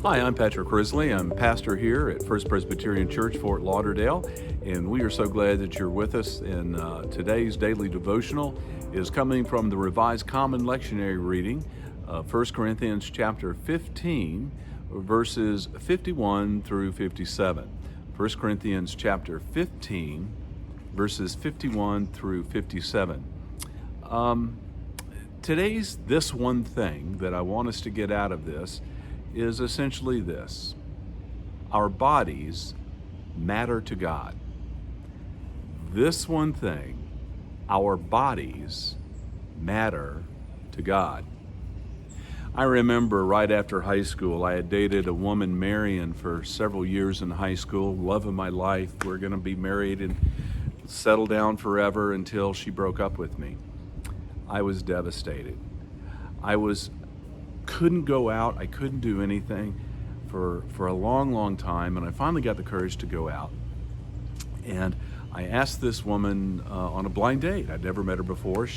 Hi, I'm Patrick Risley. I'm pastor here at First Presbyterian Church, Fort Lauderdale, and we are so glad that you're with us. And today's daily devotional is coming from the Revised Common Lectionary reading, 1 Corinthians chapter 15, verses 51 through 57. 1 Corinthians chapter 15, verses 51 through 57. Today's this one thing that I want us to get out of this is essentially this: our bodies matter to God. This one thing, our bodies matter to God. I remember right after high school, I had dated a woman, Marion, for several years in high school, love of my life. We're going to be married and settle down forever until she broke up with me. I was devastated. Couldn't go out. I couldn't do anything for a long time, and I finally got the courage to go out. And I asked this woman on a blind date. I'd never met her before.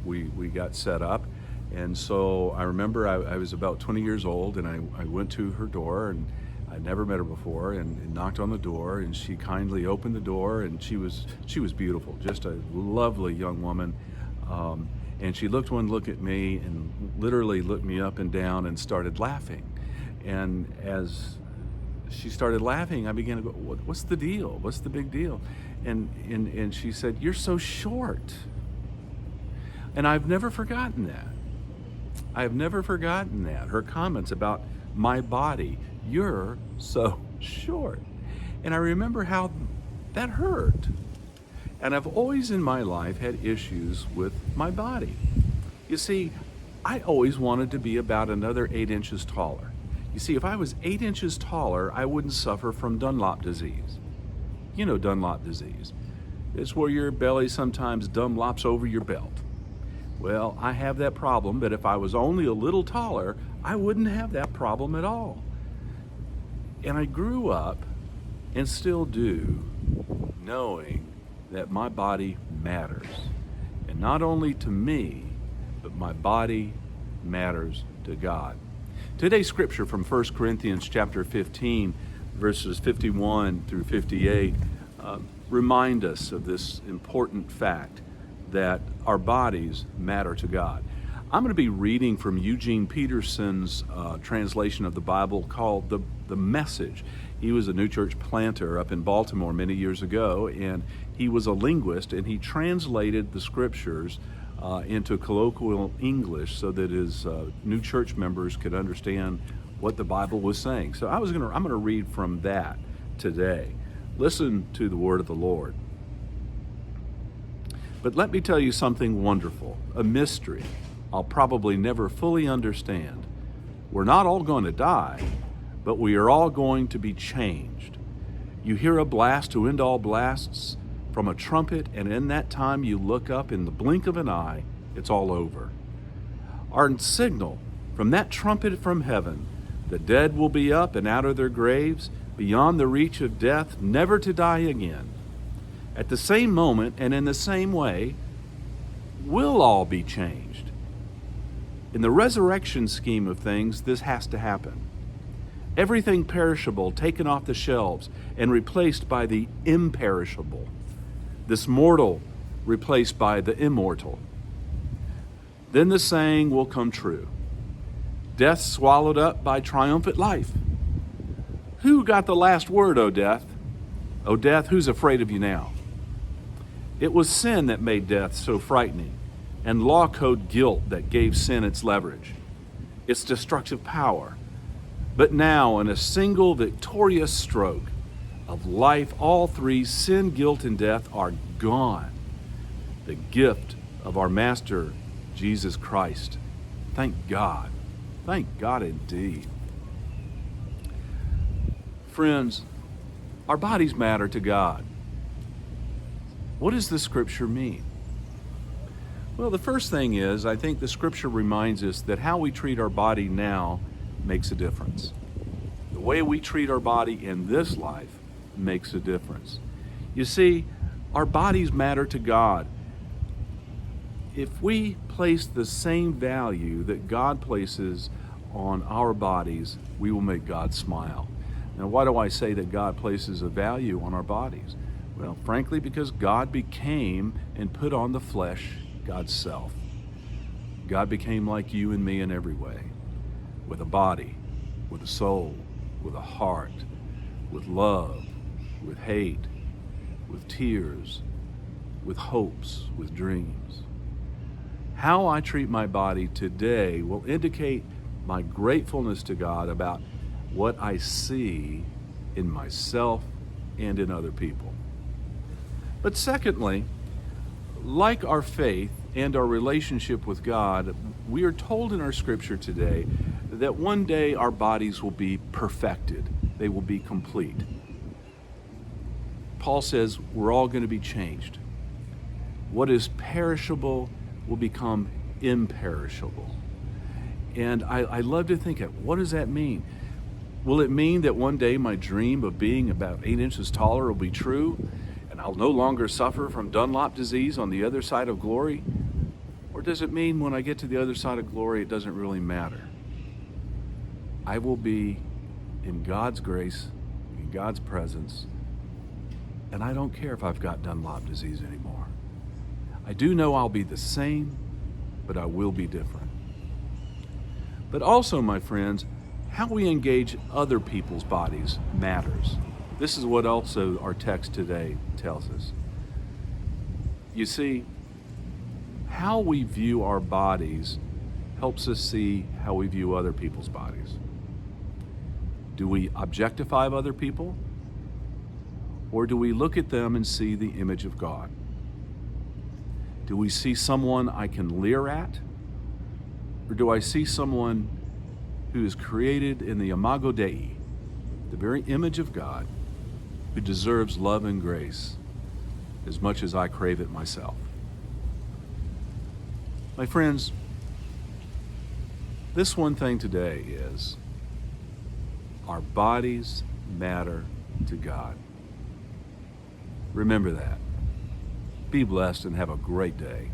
We got set up, and so I remember I was about 20 years old, and I went to her door, and I'd never met her before, and knocked on the door, and she kindly opened the door, and she was beautiful, just a lovely young woman. And she looked one look at me and literally looked me up and down and started laughing. And as she started laughing, I began to go, what's the deal? What's the big deal? And she said, "You're so short." And I've never forgotten that. I've never forgotten that. Her comments about my body, "You're so short." And I remember how that hurt. And I've always in my life had issues with my body. You see, I always wanted to be about another 8 inches taller. You see, if I was 8 inches taller, I wouldn't suffer from Dunlop disease. You know Dunlop disease. It's where your belly sometimes Dunlops over your belt. Well, I have that problem, but if I was only a little taller, I wouldn't have that problem at all. And I grew up, and still do, knowing that my body matters. And not only to me, but my body matters to God. Today's scripture from 1 Corinthians chapter 15, verses 51 through 58, remind us of this important fact that our bodies matter to God. I'm going to be reading from Eugene Peterson's translation of the Bible called The Message. He was a New Church planter up in Baltimore many years ago, and he was a linguist, and he translated the scriptures into colloquial English so that his new church members could understand what the Bible was saying. So I'm going to read from that today. Listen to the word of the Lord. "But let me tell you something wonderful, a mystery I'll probably never fully understand. We're not all going to die, but we are all going to be changed. You hear a blast to end all blasts from a trumpet, and in that time you look up in the blink of an eye, it's all over. Our signal from that trumpet from heaven, the dead will be up and out of their graves, beyond the reach of death, never to die again. At the same moment and in the same way, we'll all be changed. In the resurrection scheme of things, this has to happen. Everything perishable taken off the shelves and replaced by the imperishable. This mortal replaced by the immortal. Then the saying will come true: death swallowed up by triumphant life. Who got the last word, O death? O death, who's afraid of you now? It was sin that made death so frightening, and law code guilt that gave sin its leverage, its destructive power. But now, in a single victorious stroke of life, all three, sin, guilt, and death, are gone. The gift of our Master, Jesus Christ. Thank God. Thank God indeed." Friends, our bodies matter to God. What does the scripture mean? Well, the first thing is, I think the scripture reminds us that how we treat our body now makes a difference. The way we treat our body in this life makes a difference. You see, our bodies matter to God. If we place the same value that God places on our bodies, we will make God smile. Now, why do I say that God places a value on our bodies? Well, frankly, because God became and put on the flesh God's self. God became like you and me in every way, with a body, with a soul, with a heart, with love, with hate, with tears, with hopes, with dreams. How I treat my body today will indicate my gratefulness to God about what I see in myself and in other people. But secondly, like our faith and our relationship with God, we are told in our scripture today that one day our bodies will be perfected. They will be complete. Paul says we're all going to be changed. What is perishable will become imperishable. And I love to think of, what does that mean? Will it mean that one day my dream of being about 8 inches taller will be true, and I'll no longer suffer from Dunlop disease on the other side of glory? Or does it mean when I get to the other side of glory, it doesn't really matter? I will be in God's grace, in God's presence, and I don't care if I've got Dunlop disease anymore. I do know I'll be the same, but I will be different. But also, my friends, how we engage other people's bodies matters. This is what also our text today tells us. You see, how we view our bodies helps us see how we view other people's bodies. Do we objectify other people? Or do we look at them and see the image of God? Do we see someone I can leer at? Or do I see someone who is created in the imago Dei, the very image of God, who deserves love and grace as much as I crave it myself? My friends, this one thing today is our bodies matter to God. Remember that. Be blessed and have a great day.